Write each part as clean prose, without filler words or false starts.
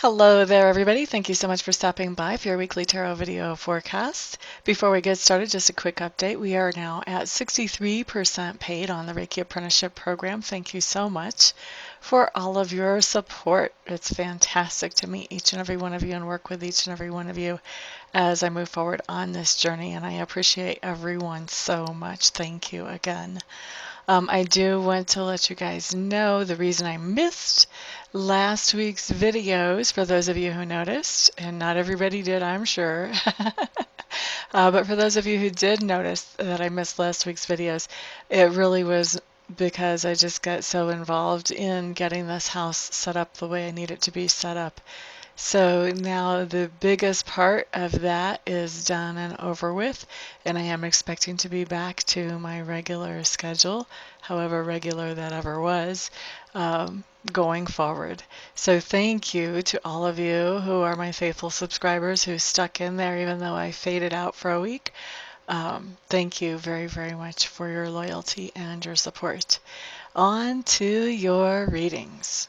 Hello there, everybody. Thank you so much for stopping by for your weekly tarot video forecast. Before we get started, just a quick update. We are now at 63% paid on the Reiki Apprenticeship Program. Thank you so much for all of your support. It's fantastic to meet each and every one of you and work with each and every one of you as I move forward on this journey, and I appreciate everyone so much. Thank you again. I do want to let you guys know the reason I missed last week's videos, for those of you who noticed, and not everybody did, I'm sure. But for those of you who did notice that I missed last week's videos, it really was because I just got so involved in getting this house set up the way I need it to be set up. So now the biggest part of that is done and over with, and I am expecting to be back to my regular schedule, however regular that ever was, going forward. So thank you to all of you who are my faithful subscribers who stuck in there even though I faded out for a week. Thank you very, very much for your loyalty and your support. On to your readings.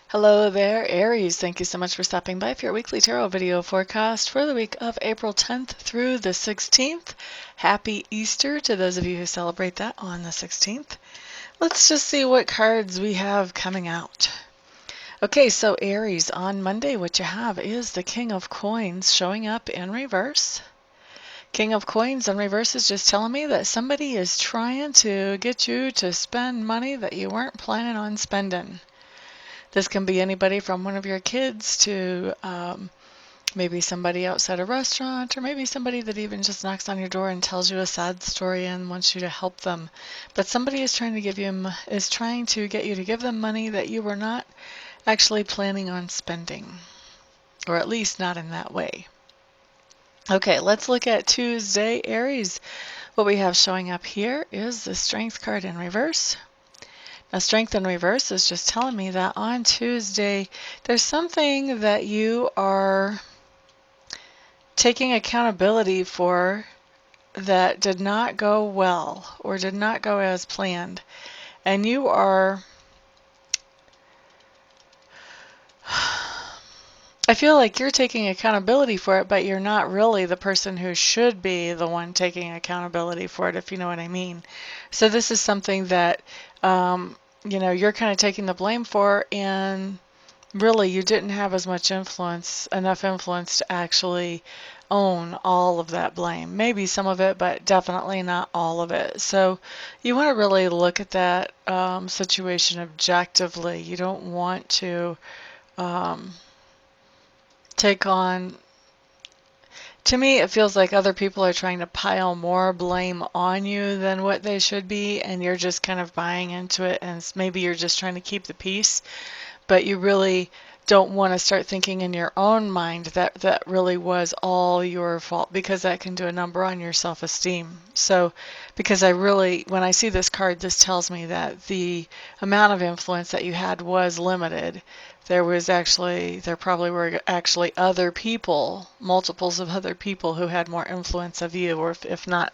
Hello there, Aries. Thank you so much for stopping by for your weekly tarot video forecast for the week of April 10th through the 16th. Happy Easter to those of you who celebrate that on the 16th. Let's just see what cards we have coming out. Okay, so Aries, on Monday, what you have is the King of Coins showing up in reverse. King of Coins in reverse is just telling me that somebody is trying to get you to spend money that you weren't planning on spending. This can be anybody from one of your kids to maybe somebody outside a restaurant, or maybe somebody that even just knocks on your door and tells you a sad story and wants you to help them. But somebody is trying to get you to give them money that you were not actually planning on spending, or at least not in that way. Okay, let's look at Tuesday, Aries. What we have showing up here is the Strength card in reverse. Now, Strength in reverse is just telling me that on Tuesday, there's something that you are taking accountability for that did not go well or did not go as planned. And you are, I feel like you're taking accountability for it, but you're not really the person who should be the one taking accountability for it, if you know what I mean. So this is something that, you're kind of taking the blame for, and really you didn't have as much influence, enough influence to actually own all of that blame. Maybe some of it, but definitely not all of it. So you want to really look at that situation objectively. You don't want to take on, to me, it feels like other people are trying to pile more blame on you than what they should be, and you're just kind of buying into it, and maybe you're just trying to keep the peace, but you really don't want to start thinking in your own mind that that really was all your fault, because that can do a number on your self-esteem. So, because when I see this card, this tells me that the amount of influence that you had was limited. There probably were actually other people, multiples of other people who had more influence of you, or if not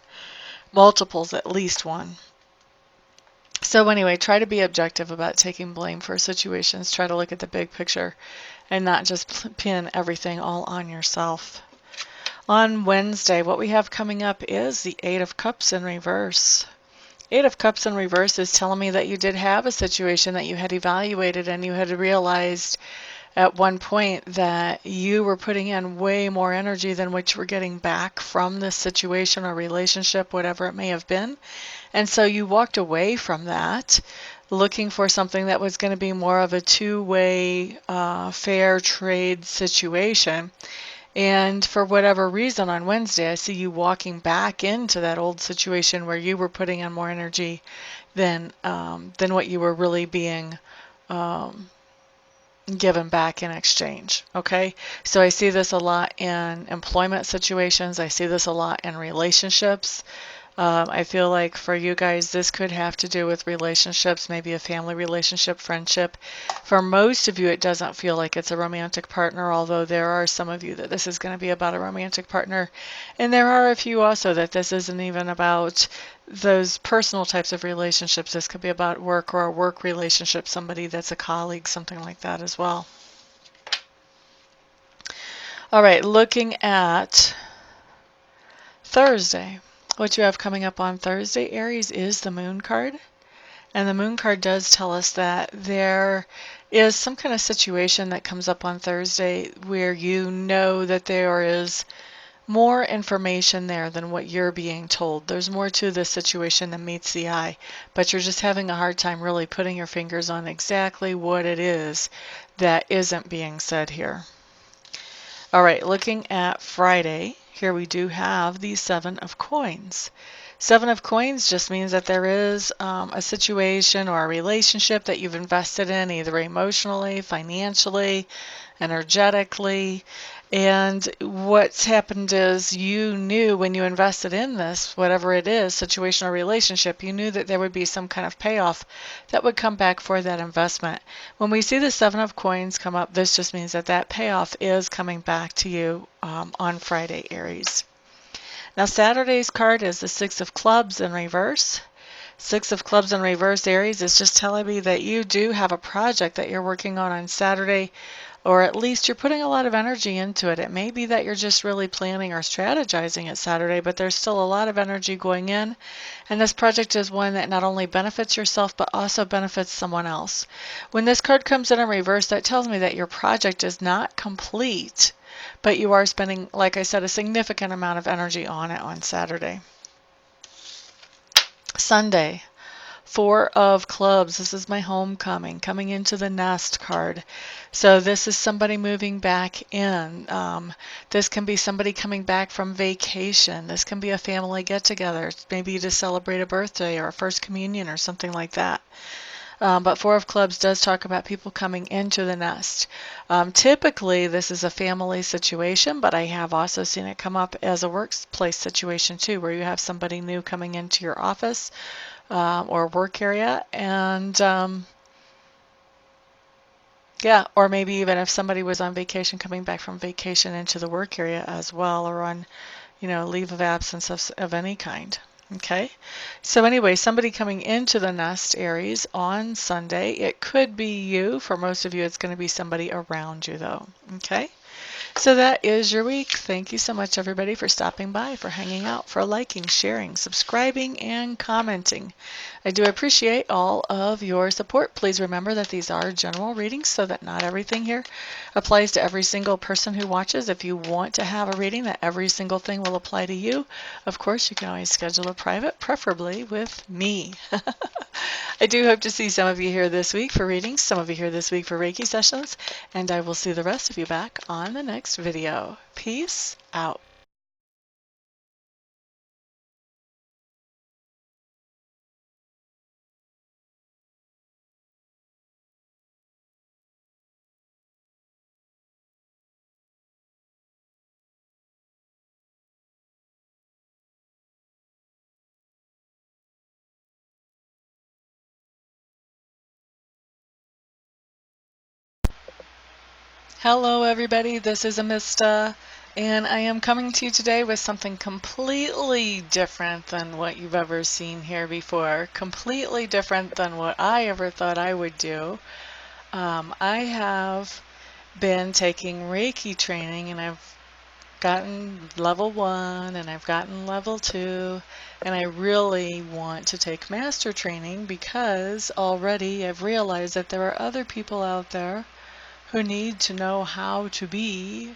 multiples, at least one. So anyway, try to be objective about taking blame for situations. Try to look at the big picture and not just pin everything all on yourself. On Wednesday, what we have coming up is the Eight of Cups in reverse. Eight of Cups in reverse is telling me that you did have a situation that you had evaluated, and you had realized at one point that you were putting in way more energy than what you were getting back from this situation or relationship, whatever it may have been. And so you walked away from that, looking for something that was going to be more of a two-way fair trade situation. And for whatever reason, on Wednesday, I see you walking back into that old situation where you were putting in more energy than what you were really being given back in exchange. Okay, so I see this a lot in employment situations. I see this a lot in relationships. I feel like for you guys, this could have to do with relationships, maybe a family relationship, friendship. For most of you, it doesn't feel like it's a romantic partner, although there are some of you that this is going to be about a romantic partner. And there are a few also that this isn't even about those personal types of relationships. This could be about work or a work relationship, somebody that's a colleague, something like that as well. All right, looking at Thursday. What you have coming up on Thursday, Aries, is the Moon card. And the Moon card does tell us that there is some kind of situation that comes up on Thursday where you know that there is more information there than what you're being told. There's more to this situation than meets the eye, but you're just having a hard time really putting your fingers on exactly what it is that isn't being said here. All right, looking at Friday, here we do have the Seven of Coins. Seven of Coins just means that there is a situation or a relationship that you've invested in, either emotionally, financially, energetically. And what's happened is you knew when you invested in this, whatever it is, situation or relationship, you knew that there would be some kind of payoff that would come back for that investment. When we see the Seven of Coins come up, this just means that that payoff is coming back to you on Friday, Aries. Now, Saturday's card is the Six of Clubs in reverse. Six of Clubs in reverse, Aries, is just telling me that you do have a project that you're working on Saturday, or at least you're putting a lot of energy into it. It may be that you're just really planning or strategizing it Saturday, but there's still a lot of energy going in. And this project is one that not only benefits yourself, but also benefits someone else. When this card comes in reverse, that tells me that your project is not complete, but you are spending, like I said, a significant amount of energy on it on Saturday. Sunday. Four of Clubs. This is my homecoming, coming into the nest card. So this is somebody moving back in. This can be somebody coming back from vacation. This can be a family get-together, maybe to celebrate a birthday or a first communion or something like that. But Four of Clubs does talk about people coming into the nest. Typically, this is a family situation, but I have also seen it come up as a workplace situation too, where you have somebody new coming into your office or work area, and yeah, or maybe even if somebody was on vacation, coming back from vacation into the work area as well, or on, leave of absence of any kind. Okay, so anyway, somebody coming into the nest, Aries, on Sunday. It could be you. For most of you, it's going to be somebody around you, though. Okay. So that is your week. Thank you so much, everybody, for stopping by, for hanging out, for liking, sharing, subscribing, and commenting. I do appreciate all of your support. Please remember that these are general readings, so that not everything here applies to every single person who watches. If you want to have a reading that every single thing will apply to you, of course, you can always schedule a private, preferably with me. I do hope to see some of you here this week for readings, some of you here this week for Reiki sessions, and I will see the rest of you back on the next video. Peace out. Hello everybody, this is Amista, and I am coming to you today with something completely different than what you've ever seen here before, completely different than what I ever thought I would do. I have been taking Reiki training, and I've gotten level 1 and I've gotten level 2, and I really want to take master training because already I've realized that there are other people out there who need to know how to be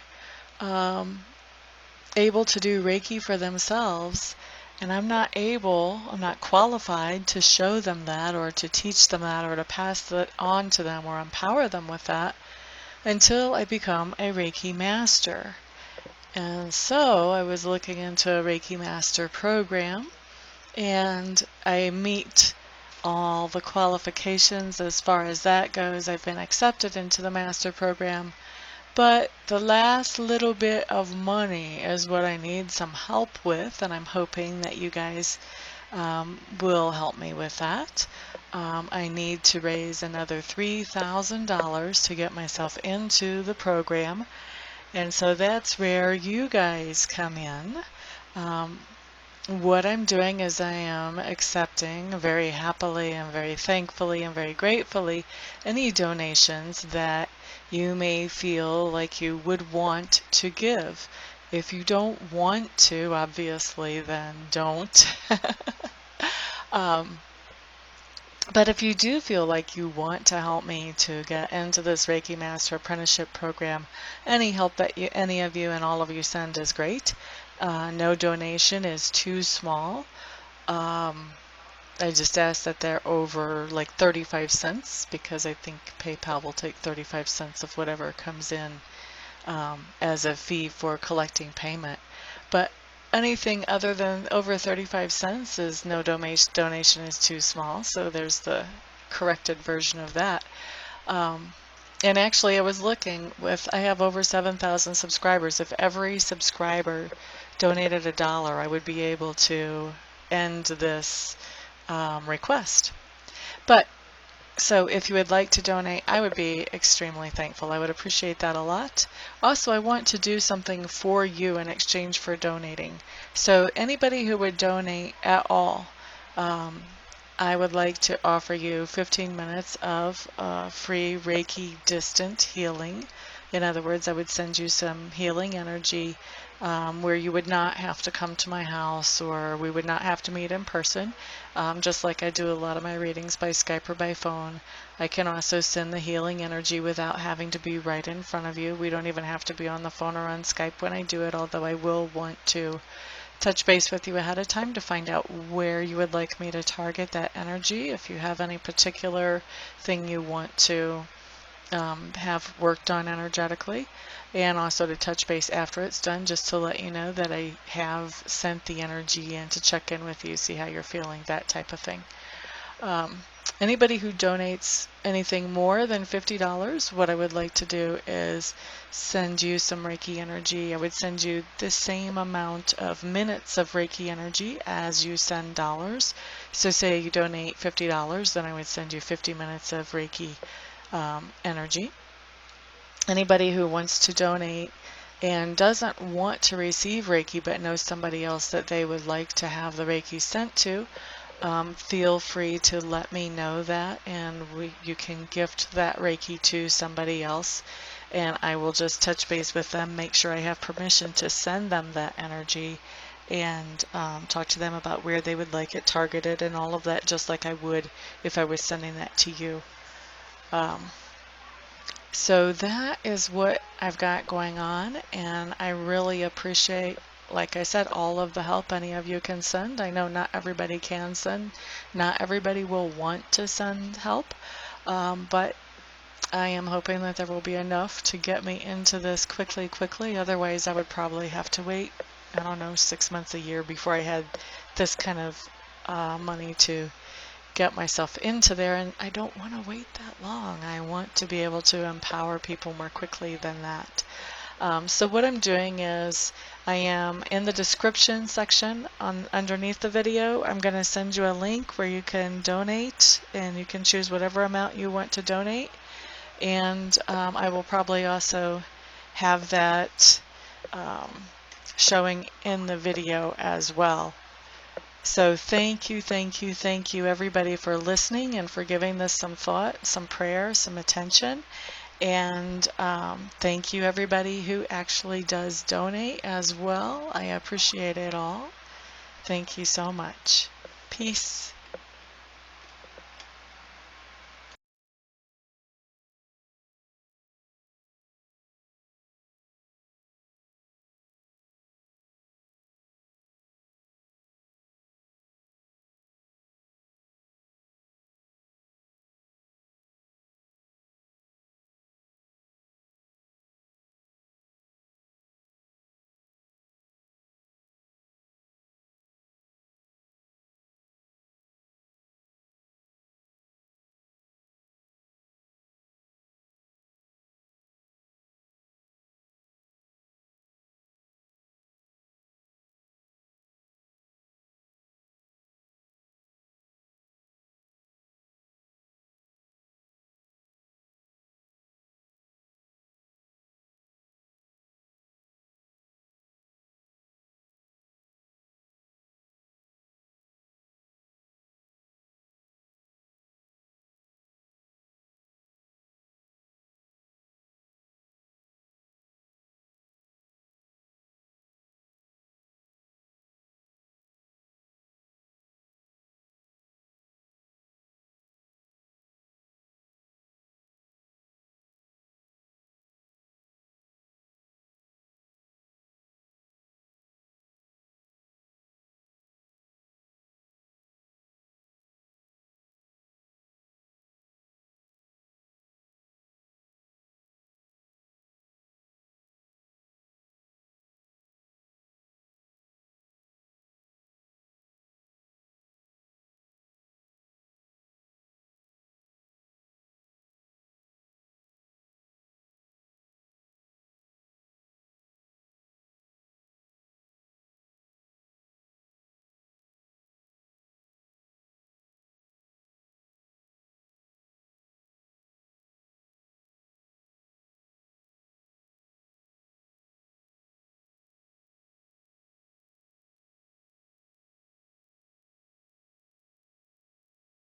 able to do Reiki for themselves, and I'm not qualified to show them that or to teach them that or to pass that on to them or empower them with that until I become a Reiki master. And so I was looking into a Reiki Master Program, and I meet all the qualifications as far as that goes. I've been accepted into the Master Program, but the last little bit of money is what I need some help with, and I'm hoping that you guys will help me with that. I need to raise another $3,000 to get myself into the program. And so that's where you guys come in. What I'm doing is I am accepting very happily and very thankfully and very gratefully any donations that You may feel like you would want to give. If you don't want to, obviously, then don't. um, but if you do feel like you want to help me to get into this Reiki Master Apprenticeship Program, any help that any of you and all of you send is great. No donation is too small. Um, I just ask that they're over like 35 cents because I think PayPal will take 35 cents of whatever comes in as a fee for collecting payment. But anything other than over 35 cents is no donation is too small. So there's the corrected version of that. Um, and actually, I was looking with, I have over 7,000 subscribers. If every subscriber donated $1, I would be able to end this request. But so if you would like to donate, I would be extremely thankful. I would appreciate that a lot. Also, I want to do something for you in exchange for donating. So anybody who would donate at all, I would like to offer you 15 minutes of free Reiki distant healing. In other words, I would send you some healing energy where you would not have to come to my house or we would not have to meet in person. Just like I do a lot of my readings by Skype or by phone. I can also send the healing energy without having to be right in front of you. We don't even have to be on the phone or on Skype when I do it, although I will want to touch base with you ahead of time to find out where you would like me to target that energy. If you have any particular thing you want to have worked on energetically, and also to touch base after it's done just to let you know that I have sent the energy in to check in with you, see how you're feeling, that type of thing. Anybody who donates anything more than $50, what I would like to do is send you some Reiki energy. I would send you the same amount of minutes of Reiki energy as you send dollars. So say you donate $50, then I would send you 50 minutes of Reiki energy. Anybody who wants to donate and doesn't want to receive Reiki but knows somebody else that they would like to have the Reiki sent to, feel free to let me know that, and you can gift that Reiki to somebody else, and I will just touch base with them, make sure I have permission to send them that energy, and talk to them about where they would like it targeted and all of that, just like I would if I was sending that to you. So that is what I've got going on, and I really appreciate, like I said, all of the help any of you can send. I know not everybody can send, not everybody will want to send help, but I am hoping that there will be enough to get me into this quickly. Otherwise, I would probably have to wait, I don't know, 6 months, a year before I had this kind of money to get myself into there, and I don't want to wait that long. I want to be able to empower people more quickly than that. So what I'm doing is I am in the description section underneath the video. I'm going to send you a link where you can donate, and you can choose whatever amount you want to donate, and I will probably also have that showing in the video as well. So thank you everybody for listening and for giving this some thought, some prayer, some attention. And thank you everybody who actually does donate as well. I appreciate it all. Thank you so much. Peace.